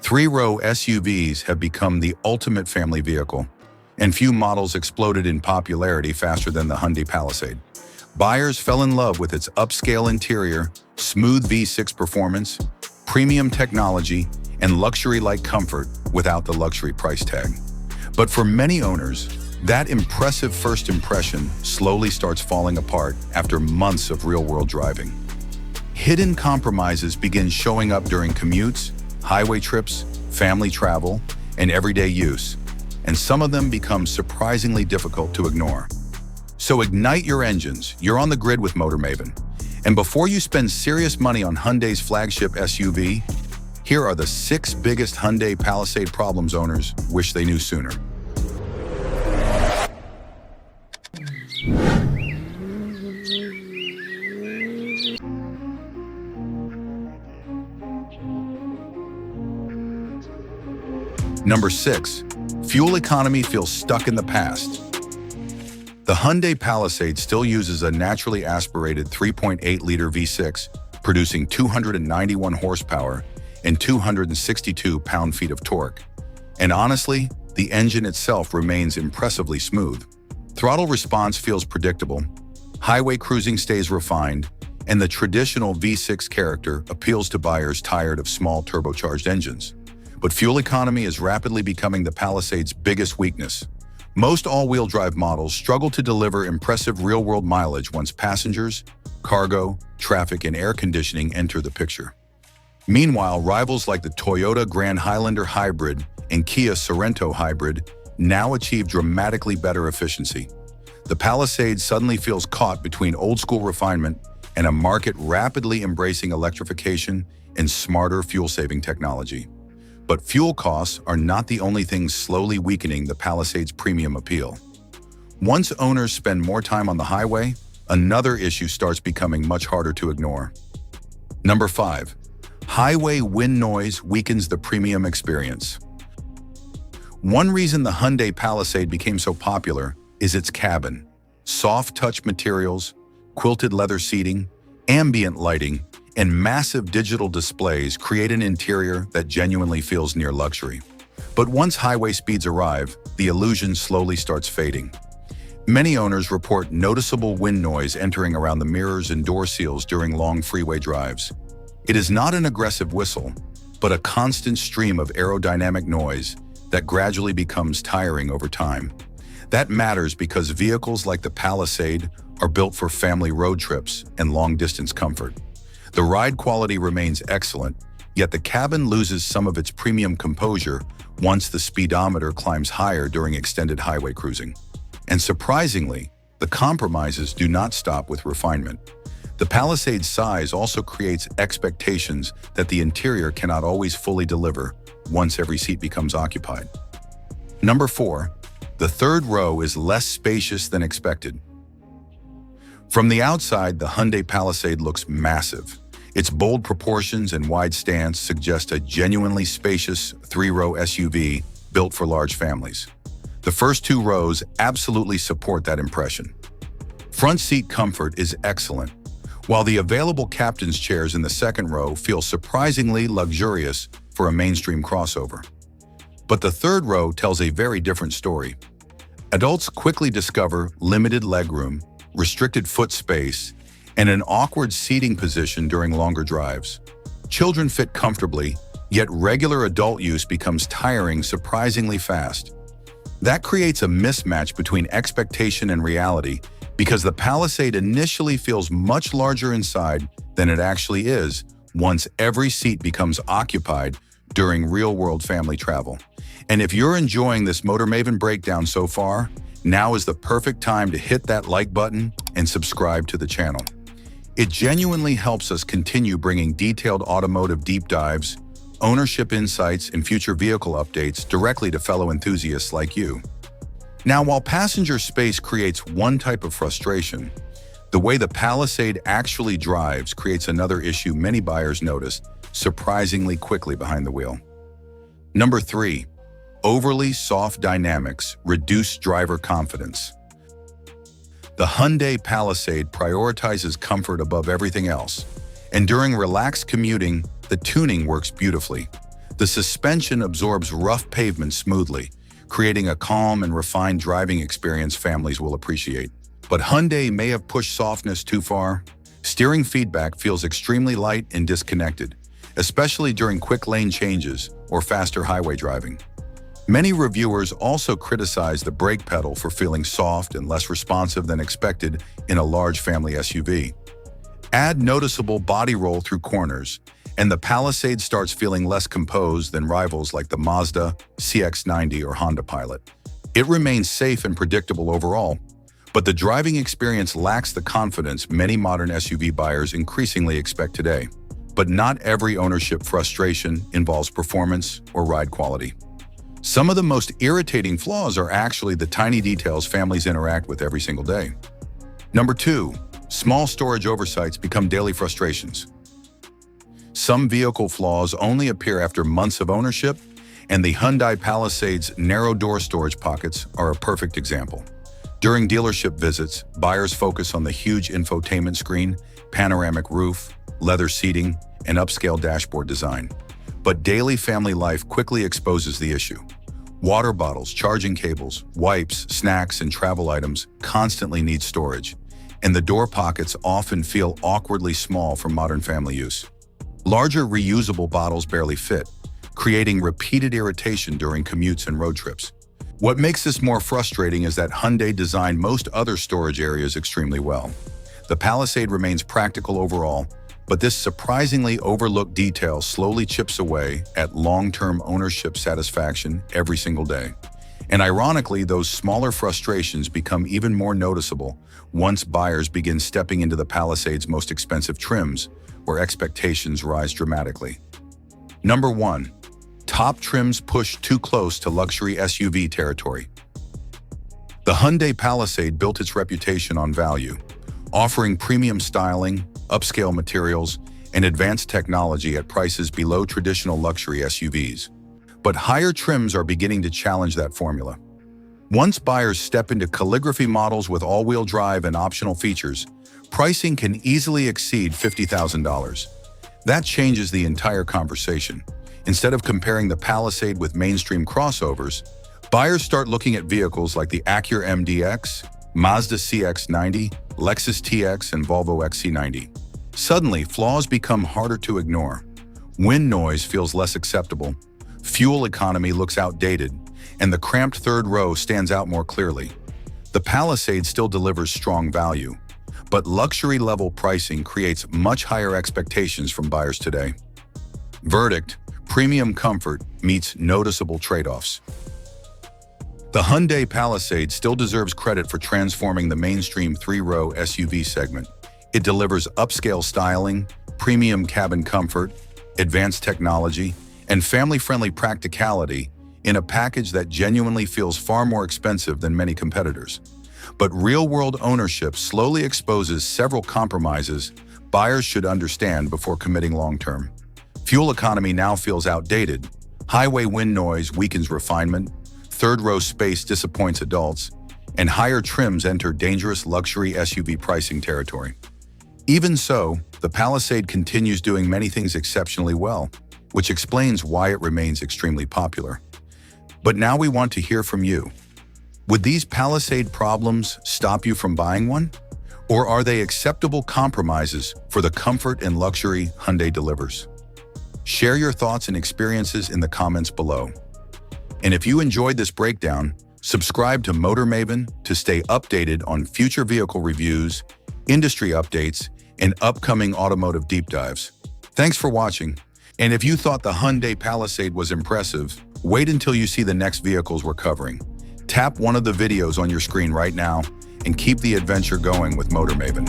Three-row SUVs have become the ultimate family vehicle, and few models exploded in popularity faster than the Hyundai Palisade. Buyers fell in love with its upscale interior, smooth V6 performance, premium technology, and luxury-like comfort without the luxury price tag. But for many owners, that impressive first impression slowly starts falling apart after months of real-world driving. Hidden compromises begin showing up during commutes, highway trips, family travel, and everyday use, and some of them become surprisingly difficult to ignore. So ignite your engines, you're on the grid with Motor Maven. And before you spend serious money on Hyundai's flagship SUV, here are the 6 biggest Hyundai Palisade problems owners wish they knew sooner. Number 6. Fuel economy feels stuck in the past. The Hyundai Palisade still uses a naturally aspirated 3.8-liter V6, producing 291 horsepower and 262 pound-feet of torque. And honestly, the engine itself remains impressively smooth. Throttle response feels predictable, highway cruising stays refined, and the traditional V6 character appeals to buyers tired of small turbocharged engines. But fuel economy is rapidly becoming the Palisade's biggest weakness. Most all-wheel drive models struggle to deliver impressive real-world mileage once passengers, cargo, traffic, and air conditioning enter the picture. Meanwhile, rivals like the Toyota Grand Highlander Hybrid and Kia Sorento Hybrid now achieve dramatically better efficiency. The Palisade suddenly feels caught between old-school refinement and a market rapidly embracing electrification and smarter fuel-saving technology. But fuel costs are not the only things slowly weakening the Palisade's premium appeal. Once owners spend more time on the highway, another issue starts becoming much harder to ignore. Number 5. Highway wind noise weakens the premium experience. One reason the Hyundai Palisade became so popular is its cabin. Soft touch materials, quilted leather seating, ambient lighting, and massive digital displays create an interior that genuinely feels near luxury. But once highway speeds arrive, the illusion slowly starts fading. Many owners report noticeable wind noise entering around the mirrors and door seals during long freeway drives. It is not an aggressive whistle, but a constant stream of aerodynamic noise that gradually becomes tiring over time. That matters because vehicles like the Palisade are built for family road trips and long-distance comfort. The ride quality remains excellent, yet the cabin loses some of its premium composure once the speedometer climbs higher during extended highway cruising. And surprisingly, the compromises do not stop with refinement. The Palisade's size also creates expectations that the interior cannot always fully deliver once every seat becomes occupied. Number 4. The third row is less spacious than expected. From the outside, the Hyundai Palisade looks massive. Its bold proportions and wide stance suggest a genuinely spacious 3-row SUV built for large families. The first 2 rows absolutely support that impression. Front seat comfort is excellent, while the available captain's chairs in the second row feel surprisingly luxurious for a mainstream crossover. But the third row tells a very different story. Adults quickly discover limited legroom, restricted foot space, and an awkward seating position during longer drives. Children fit comfortably, yet regular adult use becomes tiring surprisingly fast. That creates a mismatch between expectation and reality because the Palisade initially feels much larger inside than it actually is once every seat becomes occupied during real-world family travel. And if you're enjoying this Motor Maven breakdown so far, now is the perfect time to hit that like button and subscribe to the channel. It genuinely helps us continue bringing detailed automotive deep dives, ownership insights, and future vehicle updates directly to fellow enthusiasts like you. Now, while passenger space creates one type of frustration, the way the Palisade actually drives creates another issue many buyers notice surprisingly quickly behind the wheel. Number 3. Overly soft dynamics reduce driver confidence. The Hyundai Palisade prioritizes comfort above everything else, and during relaxed commuting, the tuning works beautifully. The suspension absorbs rough pavement smoothly, creating a calm and refined driving experience families will appreciate. But Hyundai may have pushed softness too far. Steering feedback feels extremely light and disconnected, especially during quick lane changes or faster highway driving. Many reviewers also criticize the brake pedal for feeling soft and less responsive than expected in a large family SUV. Add noticeable body roll through corners, and the Palisade starts feeling less composed than rivals like the Mazda CX-90 or Honda Pilot. It remains safe and predictable overall, but the driving experience lacks the confidence many modern SUV buyers increasingly expect today. But not every ownership frustration involves performance or ride quality. Some of the most irritating flaws are actually the tiny details families interact with every single day. Number 2. Small storage oversights become daily frustrations. Some vehicle flaws only appear after months of ownership, and the Hyundai Palisade's narrow door storage pockets are a perfect example. During dealership visits, buyers focus on the huge infotainment screen, panoramic roof, leather seating, and upscale dashboard design. But daily family life quickly exposes the issue. Water bottles, charging cables, wipes, snacks, and travel items constantly need storage, and the door pockets often feel awkwardly small for modern family use. Larger reusable bottles barely fit, creating repeated irritation during commutes and road trips. What makes this more frustrating is that Hyundai designed most other storage areas extremely well. The Palisade remains practical overall, but this surprisingly overlooked detail slowly chips away at long-term ownership satisfaction every single day. And ironically, those smaller frustrations become even more noticeable once buyers begin stepping into the Palisade's most expensive trims, where expectations rise dramatically. Number 1. Top trims push too close to luxury SUV territory. The Hyundai Palisade built its reputation on value, offering premium styling, upscale materials, and advanced technology at prices below traditional luxury SUVs. But higher trims are beginning to challenge that formula. Once buyers step into calligraphy models with all-wheel drive and optional features, pricing can easily exceed $50,000. That changes the entire conversation. Instead of comparing the Palisade with mainstream crossovers, buyers start looking at vehicles like the Acura MDX, Mazda CX-90, Lexus TX, and Volvo XC90. Suddenly, flaws become harder to ignore. Wind noise feels less acceptable, fuel economy looks outdated, and the cramped third row stands out more clearly. The Palisade still delivers strong value, but luxury-level pricing creates much higher expectations from buyers today. Verdict: premium comfort meets noticeable trade-offs. The Hyundai Palisade still deserves credit for transforming the mainstream three-row SUV segment. It delivers upscale styling, premium cabin comfort, advanced technology, and family-friendly practicality in a package that genuinely feels far more expensive than many competitors. But real-world ownership slowly exposes several compromises buyers should understand before committing long-term. Fuel economy now feels outdated, highway wind noise weakens refinement, third-row space disappoints adults, and higher trims enter dangerous luxury SUV pricing territory. Even so, the Palisade continues doing many things exceptionally well, which explains why it remains extremely popular. But now we want to hear from you. Would these Palisade problems stop you from buying one? Or are they acceptable compromises for the comfort and luxury Hyundai delivers? Share your thoughts and experiences in the comments below. And if you enjoyed this breakdown, subscribe to Motor Maven to stay updated on future vehicle reviews, industry updates, and upcoming automotive deep dives. Thanks for watching. And if you thought the Hyundai Palisade was impressive, wait until you see the next vehicles we're covering. Tap one of the videos on your screen right now and keep the adventure going with Motor Maven.